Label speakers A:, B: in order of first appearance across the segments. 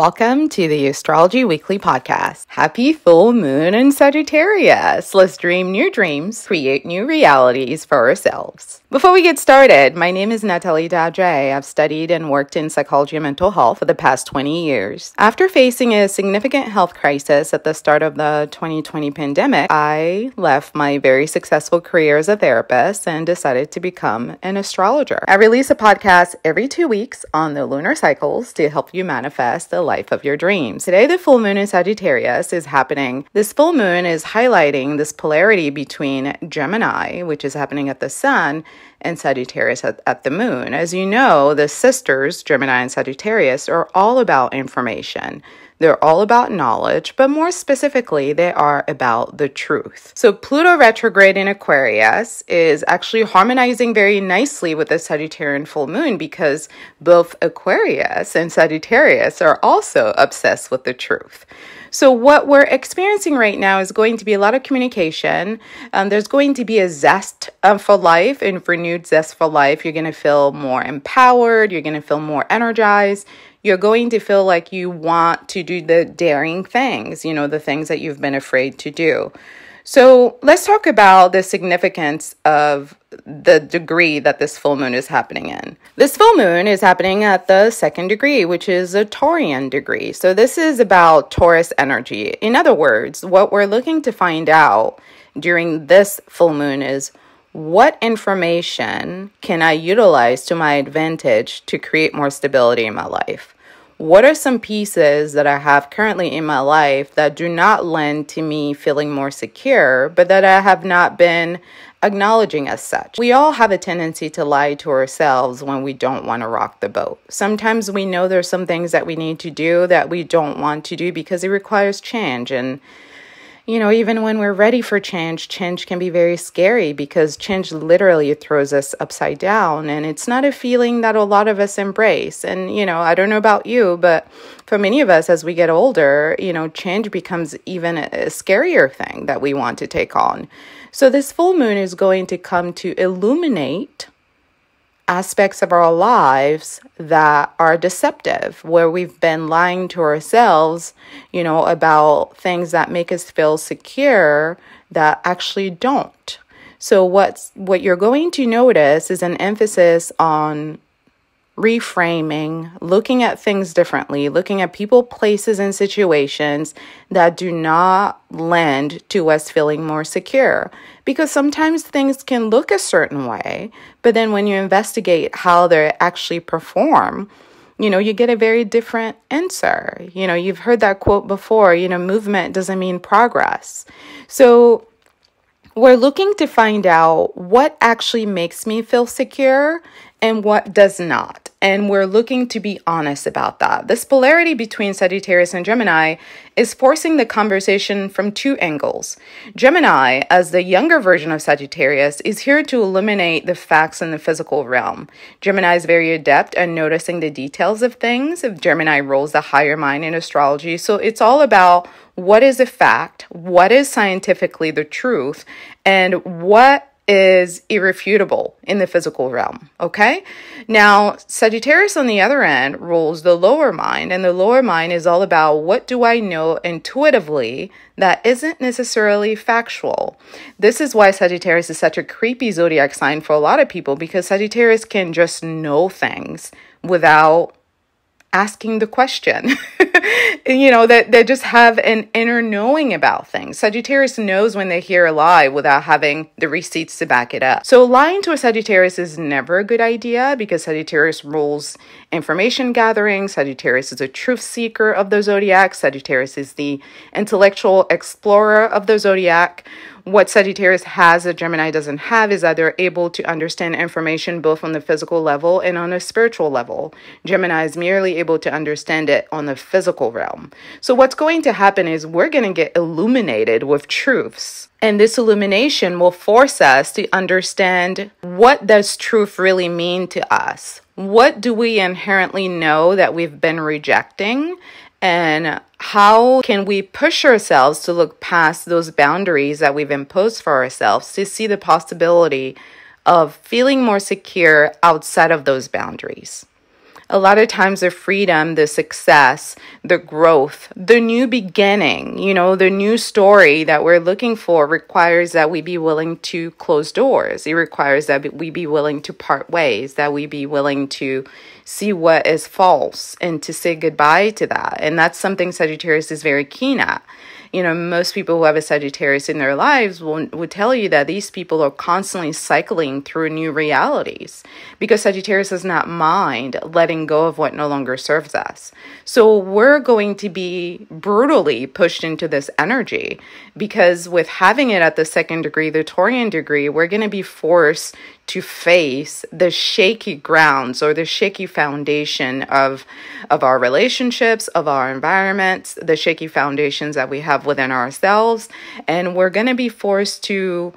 A: Welcome to the Astrology Weekly Podcast. Happy full moon in Sagittarius. Let's dream new dreams, create new realities for ourselves. Before we get started, my name is Natalie Dadre. I've studied and worked in psychology and mental health for the past 20 years. After facing a significant health crisis at the start of the 2020 pandemic, I left my very successful career as a therapist and decided to become an astrologer. I release a podcast every 2 weeks on the lunar cycles to help you manifest the life of your dreams. Today, the full moon in Sagittarius is happening. This full moon is highlighting this polarity between Gemini, which is happening at the sun, and Sagittarius at the moon. As you know, the sisters, Gemini and Sagittarius, are all about information. They're all about knowledge, but more specifically, they are about the truth. So Pluto retrograde in Aquarius is actually harmonizing very nicely with the Sagittarian full moon because both Aquarius and Sagittarius are also obsessed with the truth. So what we're experiencing right now is going to be a lot of communication. There's going to be a zest for life and renewed zest for life. You're going to feel more empowered. You're going to feel more energized. You're going to feel like you want to do the daring things, the things that you've been afraid to do. So let's talk about the significance of the degree that this full moon is happening in. This full moon is happening at the second degree, which is a Taurian degree. So this is about Taurus energy. In other words, what we're looking to find out during this full moon is what information can I utilize to my advantage to create more stability in my life? What are some pieces that I have currently in my life that do not lend to me feeling more secure, but that I have not been acknowledging as such? We all have a tendency to lie to ourselves when we don't want to rock the boat. Sometimes we know there's some things that we need to do that we don't want to do because it requires change. And even when we're ready for change can be very scary because change literally throws us upside down. And it's not a feeling that a lot of us embrace. And, I don't know about you, but for many of us, as we get older, change becomes even a scarier thing that we want to take on. So this full moon is going to come to illuminate aspects of our lives that are deceptive, where we've been lying to ourselves, about things that make us feel secure that actually don't. So what you're going to notice is an emphasis on reframing, looking at things differently, looking at people, places, and situations that do not lend to us feeling more secure. Because sometimes things can look a certain way, but then when you investigate how they actually perform, you get a very different answer. You've heard that quote before, movement doesn't mean progress. So we're looking to find out what actually makes me feel secure and what does not. And we're looking to be honest about that. This polarity between Sagittarius and Gemini is forcing the conversation from two angles. Gemini, as the younger version of Sagittarius, is here to illuminate the facts in the physical realm. Gemini is very adept at noticing the details of things. Gemini rules the higher mind in astrology. So it's all about what is a fact, what is scientifically the truth, and what is irrefutable in the physical realm, okay? Now, Sagittarius on the other end rules the lower mind, and the lower mind is all about what do I know intuitively that isn't necessarily factual. This is why Sagittarius is such a creepy zodiac sign for a lot of people, because Sagittarius can just know things without asking the question. They just have an inner knowing about things. Sagittarius knows when they hear a lie without having the receipts to back it up. So lying to a Sagittarius is never a good idea because Sagittarius rules information gathering. Sagittarius is a truth seeker of the zodiac. Sagittarius is the intellectual explorer of the zodiac. What Sagittarius has that Gemini doesn't have is that they're able to understand information both on the physical level and on a spiritual level. Gemini is merely able to understand it on the physical realm. So what's going to happen is we're going to get illuminated with truths. And this illumination will force us to understand, what does truth really mean to us? What do we inherently know that we've been rejecting? And how can we push ourselves to look past those boundaries that we've imposed for ourselves to see the possibility of feeling more secure outside of those boundaries? A lot of times the freedom, the success, the growth, the new beginning, the new story that we're looking for requires that we be willing to close doors. It requires that we be willing to part ways, that we be willing to see what is false and to say goodbye to that. And that's something Sagittarius is very keen at. Most people who have a Sagittarius in their lives would tell you that these people are constantly cycling through new realities because Sagittarius does not mind letting go of what no longer serves us. So we're going to be brutally pushed into this energy because with having it at the second degree, the Taurian degree, we're going to be forced to face the shaky grounds or the shaky foundation of our relationships, of our environments, the shaky foundations that we have within ourselves. And we're going to be forced to,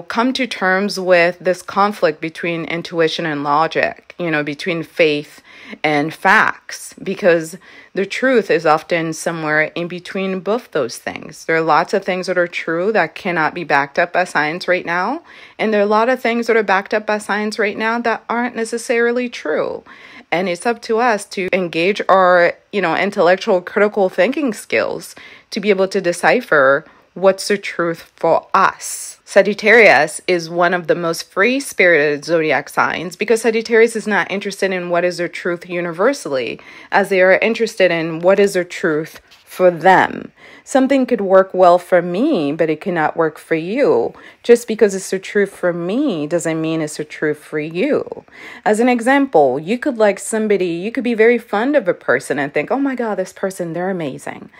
A: come to terms with this conflict between intuition and logic, between faith and facts, because the truth is often somewhere in between both those things. There are lots of things that are true that cannot be backed up by science right now. And there are a lot of things that are backed up by science right now that aren't necessarily true. And it's up to us to engage our, intellectual critical thinking skills to be able to decipher what's the truth for us. Sagittarius is one of the most free-spirited zodiac signs because Sagittarius is not interested in what is the truth universally, as they are interested in what is the truth for them. Something could work well for me, but it cannot work for you. Just because it's the truth for me doesn't mean it's the truth for you. As an example, you could like somebody, you could be very fond of a person and think, oh my God, this person, they're amazing.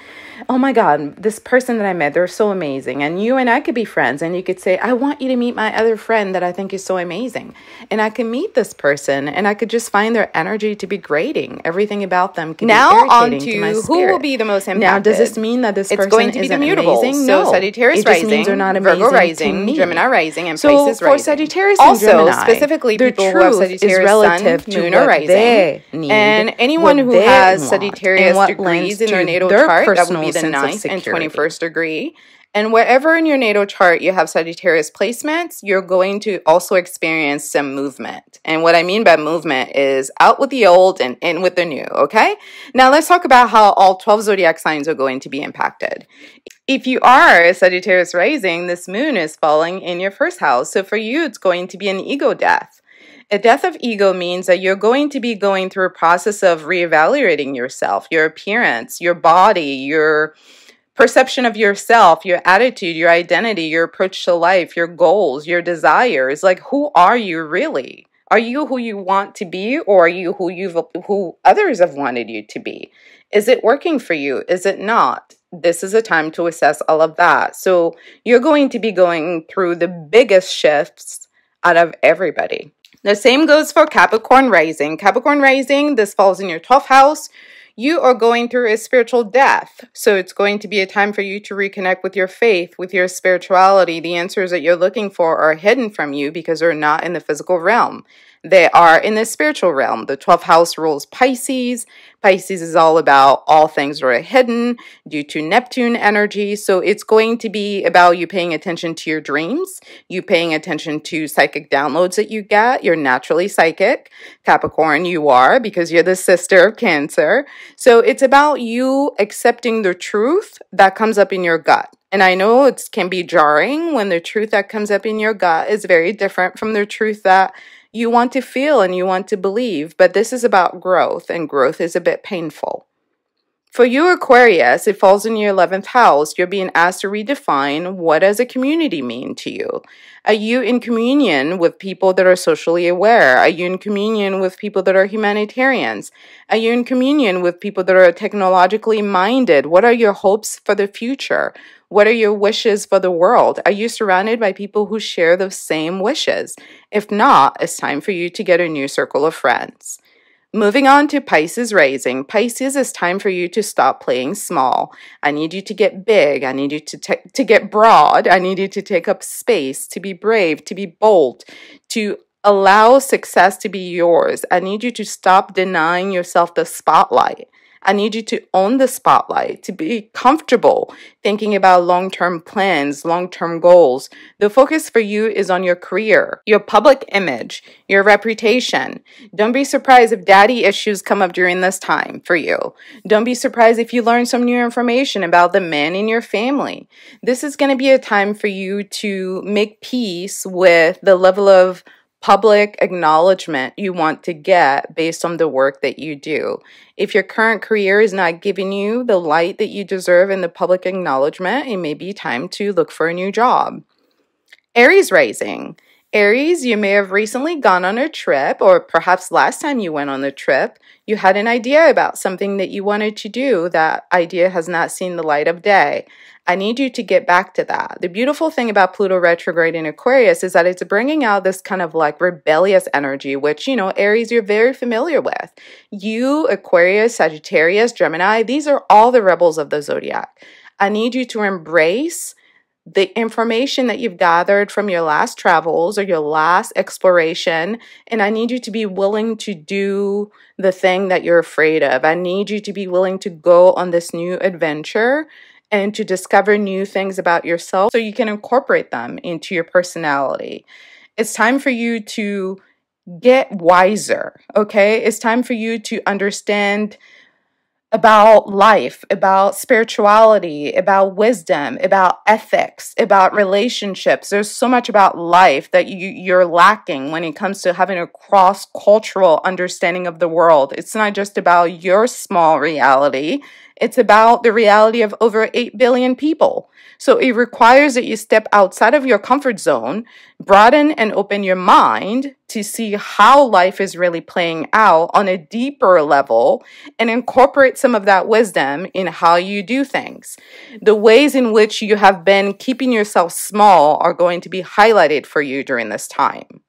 A: Oh my God, this person that I met, they're so amazing. And you and I could be friends and you could say, I want you to meet my other friend that I think is so amazing. And I can meet this person and I could just find their energy to be grating. Everything about them can be irritating to my spirit.
B: Who will be the most impacted?
A: Now, does this mean that this person
B: going to be the mutables?
A: Amazing?
B: So
A: No.
B: Sagittarius
A: It just
B: rising,
A: means they're not amazing
B: Virgo rising,
A: to me.
B: Gemini rising, and
A: So
B: Pisces
A: for
B: rising.
A: Sagittarius
B: also,
A: and Gemini,
B: specifically
A: the
B: people who have
A: truth is
B: Sagittarius
A: relative
B: sun,
A: to
B: moon,
A: what
B: or rising,
A: they need,
B: and anyone
A: what
B: who
A: they
B: has
A: want,
B: Sagittarius
A: and what
B: degrees
A: lends
B: in their
A: to
B: natal
A: their
B: chart, that would
A: personal
B: be the
A: sense of
B: 9th and
A: security.
B: 21st degree. And wherever in your natal chart you have Sagittarius placements, you're going to also experience some movement. And what I mean by movement is out with the old and in with the new, okay? Now let's talk about how all 12 zodiac signs are going to be impacted. If you are a Sagittarius rising, this moon is falling in your first house. So for you, it's going to be an ego death. A death of ego means that you're going to be going through a process of reevaluating yourself, your appearance, your body, your perception of yourself, your attitude, your identity, your approach to life, your goals, your desires. Like, who are you really? Are you who you want to be, or are you who others have wanted you to be? Is it working for you? Is it not? This is a time to assess all of that. So you're going to be going through the biggest shifts out of everybody. The same goes for Capricorn rising. Capricorn rising, this falls in your 12th house. You are going through a spiritual death. So it's going to be a time for you to reconnect with your faith, with your spirituality. The answers that you're looking for are hidden from you because they're not in the physical realm. They are in the spiritual realm. The 12th house rules Pisces. Pisces is all about all things that are hidden due to Neptune energy. So it's going to be about you paying attention to your dreams, you paying attention to psychic downloads that you get. You're naturally psychic. Capricorn, you are, because you're the sister of Cancer. So it's about you accepting the truth that comes up in your gut. And I know it can be jarring when the truth that comes up in your gut is very different from the truth that you want to feel and you want to believe, but this is about growth, and growth is a bit painful. For you, Aquarius, it falls in your 11th house. You're being asked to redefine what does a community mean to you. Are you in communion with people that are socially aware? Are you in communion with people that are humanitarians? Are you in communion with people that are technologically minded? What are your hopes for the future? What are your wishes for the world? Are you surrounded by people who share the same wishes? If not, it's time for you to get a new circle of friends. Moving on to Pisces rising. Pisces, it's time for you to stop playing small. I need you to get big. I need you to get broad. I need you to take up space, to be brave, to be bold, to allow success to be yours. I need you to stop denying yourself the spotlight. I need you to own the spotlight, to be comfortable thinking about long-term plans, long-term goals. The focus for you is on your career, your public image, your reputation. Don't be surprised if daddy issues come up during this time for you. Don't be surprised if you learn some new information about the men in your family. This is going to be a time for you to make peace with the level of public acknowledgement you want to get based on the work that you do. If your current career is not giving you the light that you deserve in the public acknowledgement, it may be time to look for a new job. Aries rising. Aries, you may have recently gone on a trip, or perhaps last time you went on a trip, you had an idea about something that you wanted to do. That idea has not seen the light of day. I need you to get back to that. The beautiful thing about Pluto retrograde in Aquarius is that it's bringing out this kind of like rebellious energy, which, Aries, you're very familiar with. You, Aquarius, Sagittarius, Gemini, these are all the rebels of the zodiac. I need you to embrace the information that you've gathered from your last travels or your last exploration, and I need you to be willing to do the thing that you're afraid of. I need you to be willing to go on this new adventure and to discover new things about yourself so you can incorporate them into your personality. It's time for you to get wiser, okay? It's time for you to understand about life, about spirituality, about wisdom, about ethics, about relationships. There's so much about life that you're lacking when it comes to having a cross-cultural understanding of the world. It's not just about your small reality. It's about the reality of over 8 billion people. So it requires that you step outside of your comfort zone, broaden and open your mind to see how life is really playing out on a deeper level and incorporate some of that wisdom in how you do things. The ways in which you have been keeping yourself small are going to be highlighted for you during this time.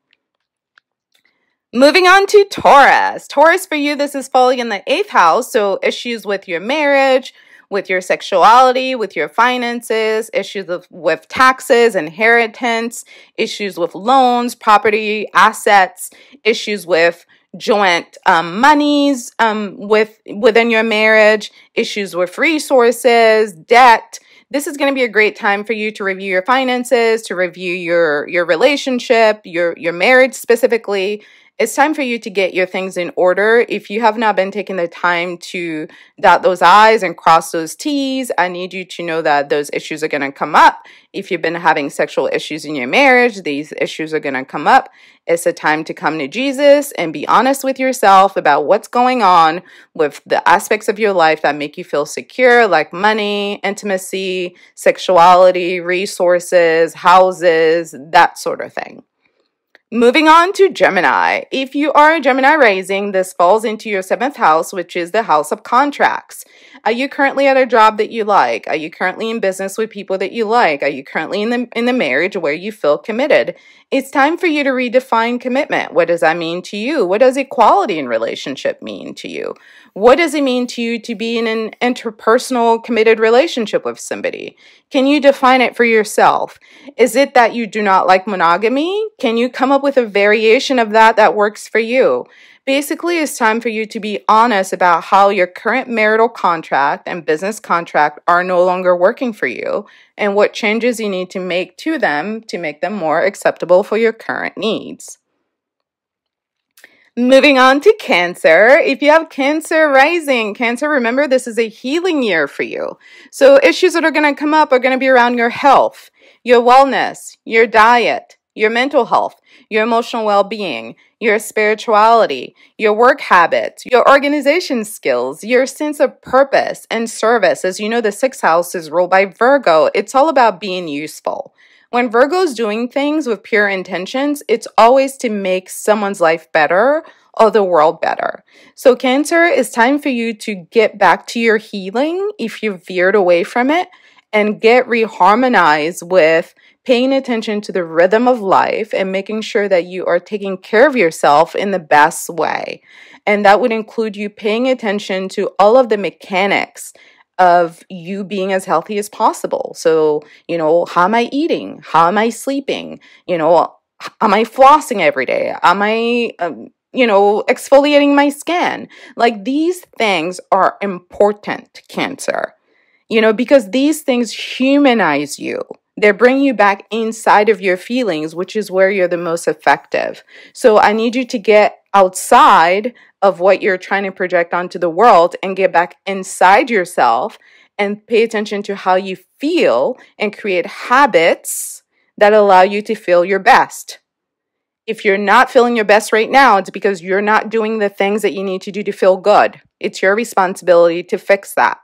B: Moving on to Taurus. Taurus, for you, this is falling in the 8th house. So issues with your marriage, with your sexuality, with your finances, issues with taxes, inheritance, issues with loans, property, assets, issues with joint monies within your marriage, issues with resources, debt. This is going to be a great time for you to review your finances, to review your relationship, your marriage specifically. It's time for you to get your things in order. If you have not been taking the time to dot those I's and cross those T's, I need you to know that those issues are going to come up. If you've been having sexual issues in your marriage, these issues are going to come up. It's a time to come to Jesus and be honest with yourself about what's going on with the aspects of your life that make you feel secure, like money, intimacy, sexuality, resources, houses, that sort of thing. Moving on to Gemini. If you are a Gemini rising, this falls into your 7th house, which is the house of contracts. Are you currently at a job that you like? Are you currently in business with people that you like? Are you currently in the marriage where you feel committed? It's time for you to redefine commitment. What does that mean to you? What does equality in relationship mean to you? What does it mean to you to be in an interpersonal committed relationship with somebody? Can you define it for yourself? Is it that you do not like monogamy? Can you come up with a variation of that works for you? Basically, it's time for you to be honest about how your current marital contract and business contract are no longer working for you and what changes you need to make to them to make them more acceptable for your current needs. Moving on to Cancer. If you have Cancer rising, Cancer, remember this is a healing year for you. So issues that are going to come up are going to be around your health, your wellness, your diet, your mental health, your emotional well-being, your spirituality, your work habits, your organization skills, your sense of purpose and service. As you know, the 6th house is ruled by Virgo. It's all about being useful. When Virgo's doing things with pure intentions, it's always to make someone's life better or the world better. So Cancer, it's time for you to get back to your healing if you've veered away from it and get reharmonized with paying attention to the rhythm of life and making sure that you are taking care of yourself in the best way. And that would include you paying attention to all of the mechanics of you being as healthy as possible. So, how am I eating? How am I sleeping? Am I flossing every day? Am I exfoliating my skin. Like, these things are important, Cancer, because these things humanize you. They bring you back inside of your feelings, which is where you're the most effective. So I need you to get outside of what you're trying to project onto the world and get back inside yourself and pay attention to how you feel and create habits that allow you to feel your best. If you're not feeling your best right now, it's because you're not doing the things that you need to do to feel good. It's your responsibility to fix that.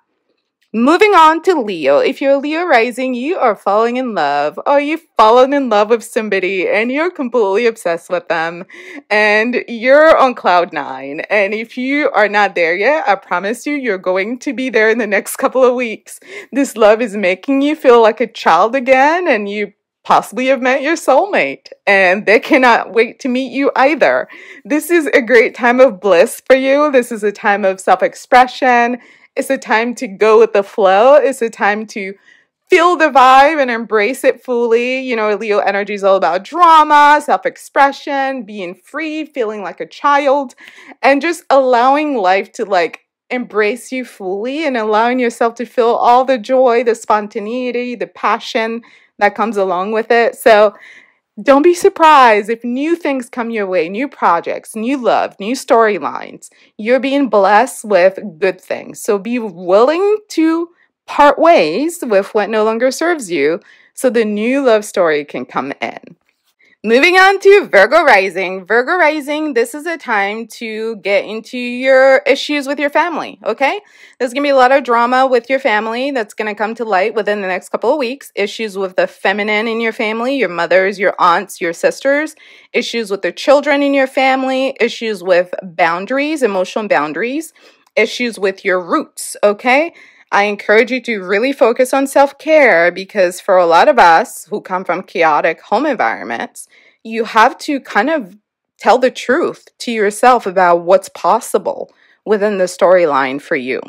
B: Moving on to Leo. If you're Leo rising, you are falling in love, or you've fallen in love with somebody and you're completely obsessed with them and you're on cloud 9. And if you are not there yet, I promise you're going to be there in the next couple of weeks. This love is making you feel like a child again, and you possibly have met your soulmate and they cannot wait to meet you either. This is a great time of bliss for you. This is a time of self-expression. It's a time to go with the flow. It's a time to feel the vibe and embrace it fully. Leo energy is all about drama, self-expression, being free, feeling like a child, and just allowing life to embrace you fully and allowing yourself to feel all the joy, the spontaneity, the passion that comes along with it. So don't be surprised if new things come your way, new projects, new love, new storylines. You're being blessed with good things. So be willing to part ways with what no longer serves you so the new love story can come in. Moving on to Virgo rising. Virgo rising, this is a time to get into your issues with your family, okay? There's going to be a lot of drama with your family that's going to come to light within the next couple of weeks. Issues with the feminine in your family, your mothers, your aunts, your sisters. Issues with the children in your family. Issues with boundaries, emotional boundaries. Issues with your roots, okay? I encourage you to really focus on self-care, because for a lot of us who come from chaotic home environments, you have to kind of tell the truth to yourself about what's possible within the storyline for you.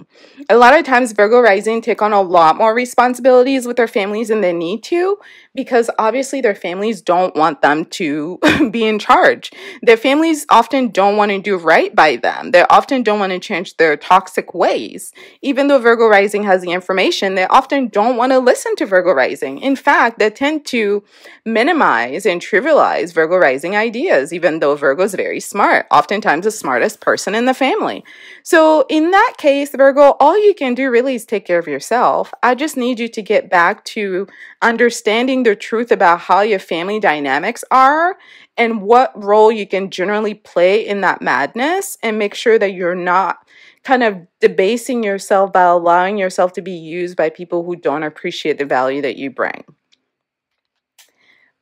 B: A lot of times Virgo rising take on a lot more responsibilities with their families than they need to, because obviously their families don't want them to be in charge. Their families often don't want to do right by them. They often don't want to change their toxic ways. Even though Virgo rising has the information, they often don't want to listen to Virgo rising. In fact, they tend to minimize and trivialize Virgo rising ideas, even though Virgo is very smart, oftentimes the smartest person in the family. So in that case, Virgo, all you can do really is take care of yourself. I just need you to get back to understanding the truth about how your family dynamics are and what role you can generally play in that madness, and make sure that you're not kind of debasing yourself by allowing yourself to be used by people who don't appreciate the value that you bring.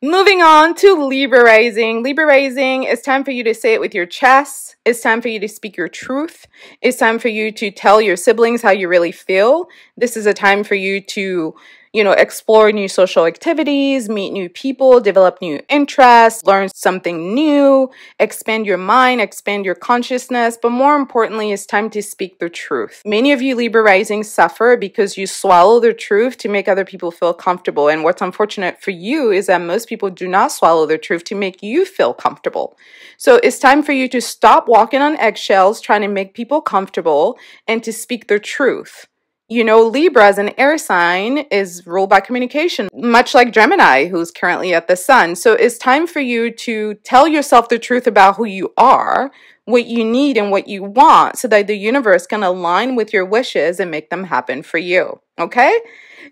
B: Moving on to Libra rising. Libra rising, it's time for you to say it with your chest. It's time for you to speak your truth. It's time for you to tell your siblings how you really feel. This is a time for you to, explore new social activities, meet new people, develop new interests, learn something new, expand your mind, expand your consciousness. But more importantly, it's time to speak the truth. Many of you Libra rising suffer because you swallow the truth to make other people feel comfortable. And what's unfortunate for you is that most people do not swallow the truth to make you feel comfortable. So it's time for you to stop walking on eggshells, trying to make people comfortable, and to speak the truth. Libra as an air sign is ruled by communication, much like Gemini, who's currently at the sun. So it's time for you to tell yourself the truth about who you are, what you need, and what you want, so that the universe can align with your wishes and make them happen for you. Okay?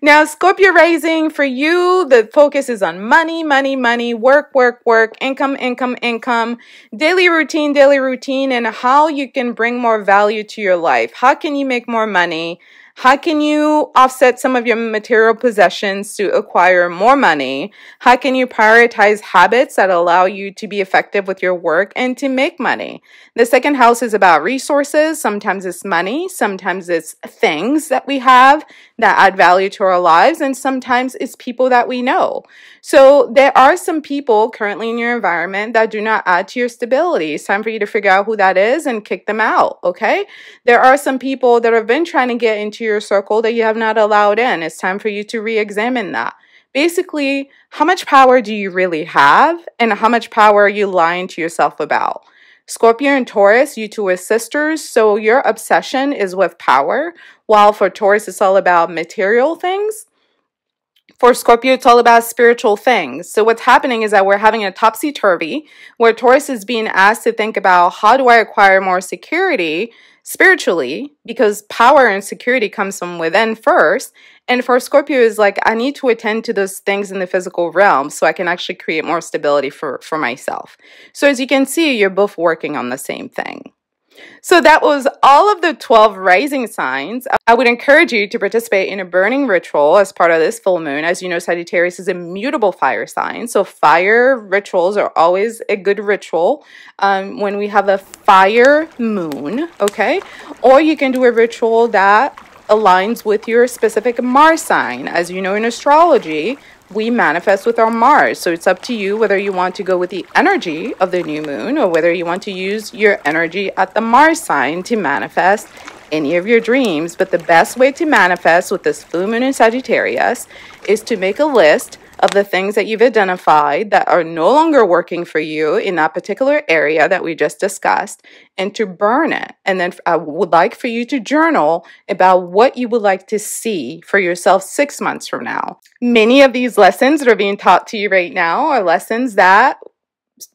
B: Now, Scorpio rising, for you, the focus is on money, money, money, work, work, work, income, income, income, daily routine, and how you can bring more value to your life. How can you make more money? How can you offset some of your material possessions to acquire more money? How can you prioritize habits that allow you to be effective with your work and to make money? The second house is about resources. Sometimes it's money. Sometimes it's things that we have that add value to our lives. And sometimes it's people that we know. So there are some people currently in your environment that do not add to your stability. It's time for you to figure out who that is and kick them out, okay? There are some people that have been trying to get into your circle that you have not allowed in. It's time for you to re-examine that. Basically, how much power do you really have, and how much power are you lying to yourself about? Scorpio and Taurus, you two are sisters, so your obsession is with power, while for Taurus, it's all about material things. For Scorpio, it's all about spiritual things. So what's happening is that we're having a topsy-turvy where Taurus is being asked to think about, how do I acquire more security spiritually? Because power and security comes from within first. And for Scorpio is like, I need to attend to those things in the physical realm so I can actually create more stability for myself. So as you can see, you're both working on the same thing. So that was all of the 12 rising signs. I would encourage you to participate in a burning ritual as part of this full moon. As you know, Sagittarius is a mutable fire sign. So fire rituals are always a good ritual when we have a fire moon, okay? Or you can do a ritual that aligns with your specific Mars sign. As you know, in astrology, we manifest with our Mars. So it's up to you whether you want to go with the energy of the new moon or whether you want to use your energy at the Mars sign to manifest any of your dreams. But the best way to manifest with this full moon in Sagittarius is to make a list of the things that you've identified that are no longer working for you in that particular area that we just discussed, and to burn it. And then I would like for you to journal about what you would like to see for yourself 6 months from now. Many of these lessons that are being taught to you right now are lessons that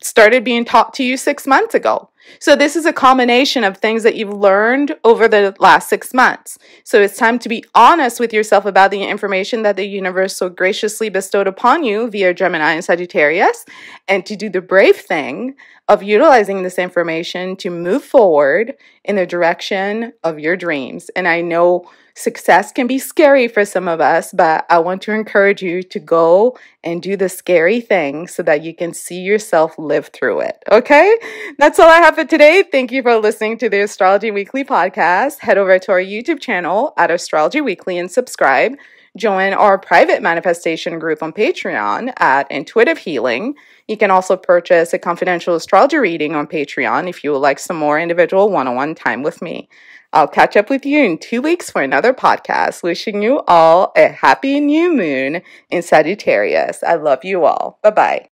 B: started being taught to you 6 months ago. So this is a combination of things that you've learned over the last 6 months. So it's time to be honest with yourself about the information that the universe so graciously bestowed upon you via Gemini and Sagittarius, and to do the brave thing of utilizing this information to move forward in the direction of your dreams. And I know success can be scary for some of us, but I want to encourage you to go and do the scary thing so that you can see yourself live through it. Okay? That's all I have for today. Thank you for listening to the Astrology Weekly podcast. Head over to our YouTube channel at Astrology Weekly and subscribe. Join our private manifestation group on Patreon at Intuitive Healing. You can also purchase a confidential astrology reading on Patreon if you would like some more individual one-on-one time with me. I'll catch up with you in 2 weeks for another podcast. Wishing you all a happy new moon in Sagittarius. I love you all. Bye-bye.